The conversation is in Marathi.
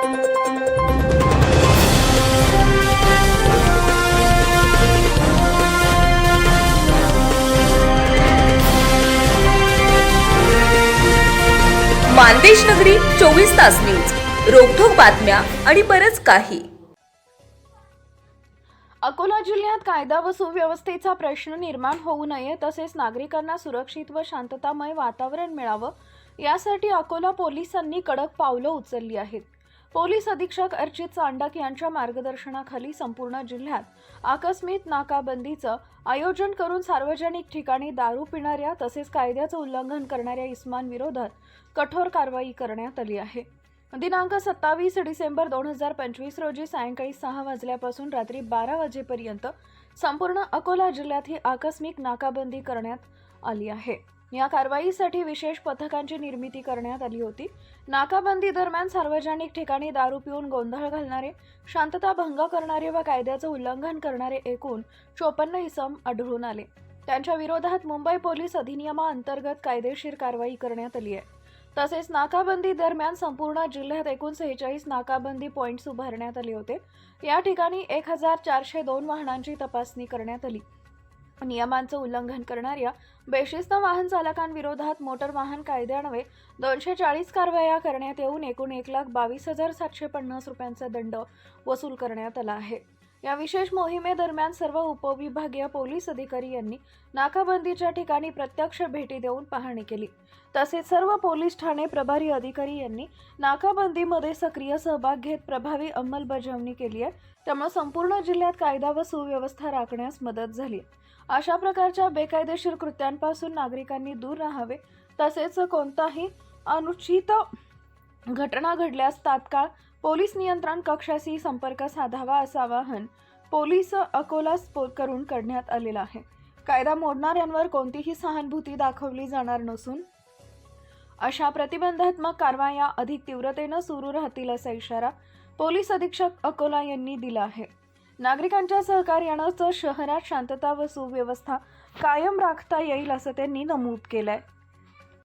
मानदेश नगरी 24 तास न्यूज, रोखोक बातम्या आणि बरंच काही. अकोला जिल्ह्यात कायदा व सुव्यवस्थेचा प्रश्न निर्माण होऊ नये तसेच नागरिकांना सुरक्षित व शांततामय वातावरण मिळावं यासाठी अकोला पोलिसांनी कडक पावलं उचलली आहेत. पोलीस अधीक्षक अर्चित चांडक यांच्या मार्गदर्शनाखाली संपूर्ण जिल्ह्यात आकस्मिक नाकाबंदीचं आयोजन करून सार्वजनिक ठिकाणी दारू पिणाऱ्या तसेच कायद्याचं उल्लंघन करणाऱ्या इस्मांविरोधात कठोर कारवाई करण्यात आली आहे. दिनांक 27 डिसेंबर 2025 रोजी सायंकाळी 6 वाजल्यापासून रात्री 12 वाजेपर्यंत संपूर्ण अकोला जिल्ह्यात ही आकस्मिक नाकाबंदी करण्यात आली आहे. या कारवाईसाठी विशेष पथकांची निर्मिती करण्यात आली होती. नाकाबंदी दरम्यान सार्वजनिक ठिकाणी दारू पिऊन गोंधळ घालणारे, शांतता भंग करणारे व कायद्याचं उल्लंघन करणारे एकूण 54 इसम आढळून आले. त्यांच्या विरोधात मुंबई पोलीस अधिनियमाअंतर्गत कायदेशीर कारवाई करण्यात आली आहे. तसेच नाकाबंदी दरम्यान संपूर्ण जिल्ह्यात एकूण 46 नाकाबंदी पॉइंट्स उभारण्यात आले होते. या ठिकाणी 1402 वाहनांची तपासणी करण्यात आली. नियमांचं उल्लंघन करणाऱ्या बेशिस्त वाहन चालकांविरोधात मोटर वाहन कायद्यान्वये 240 कारवाया करण्यात येऊन एकूण 1,22,750 रुपयांचा दंड वसूल करण्यात आला आहे. या विशेष मोहिमेदरम्यान सर्व उपविभागीय पोलीस अधिकारी यांनी नाकाबंदीच्या ठिकाणी प्रत्यक्ष भेटी देऊन पाहणी केली. तसेच सर्व पोलीस ठाणे प्रभारी अधिकारी यांनी नाकाबंदीमध्ये सक्रिय सहभाग घेत प्रभावी अंमलबजावणी केली आहे. त्यामुळे संपूर्ण जिल्ह्यात कायदा व सुव्यवस्था राखण्यास मदत झाली. अशा प्रकारच्या बेकायदेशीर कृत्यांपासून नागरिकांनी दूर राहावे. तसेच कोणताही अनुचित घटना घडल्यास तात्काळ पोलीस नियंत्रण कक्षाशी संपर्क साधावा असं आवाहन पोलीस अकोला करून करण्यात आलेलं आहे. कायदा मोडणाऱ्यांवर कोणतीही सहानुभूती दाखवली जाणार नसून अशा प्रतिबंधात्मक कारवाया अधिक तीव्रतेनं सुरू राहतील असा इशारा पोलीस अधीक्षक अकोला यांनी दिला आहे. नागरिकांच्या सहकार्यानंच शहरात शांतता व सुव्यवस्था कायम राखता येईल असं त्यांनी नमूद केलंय.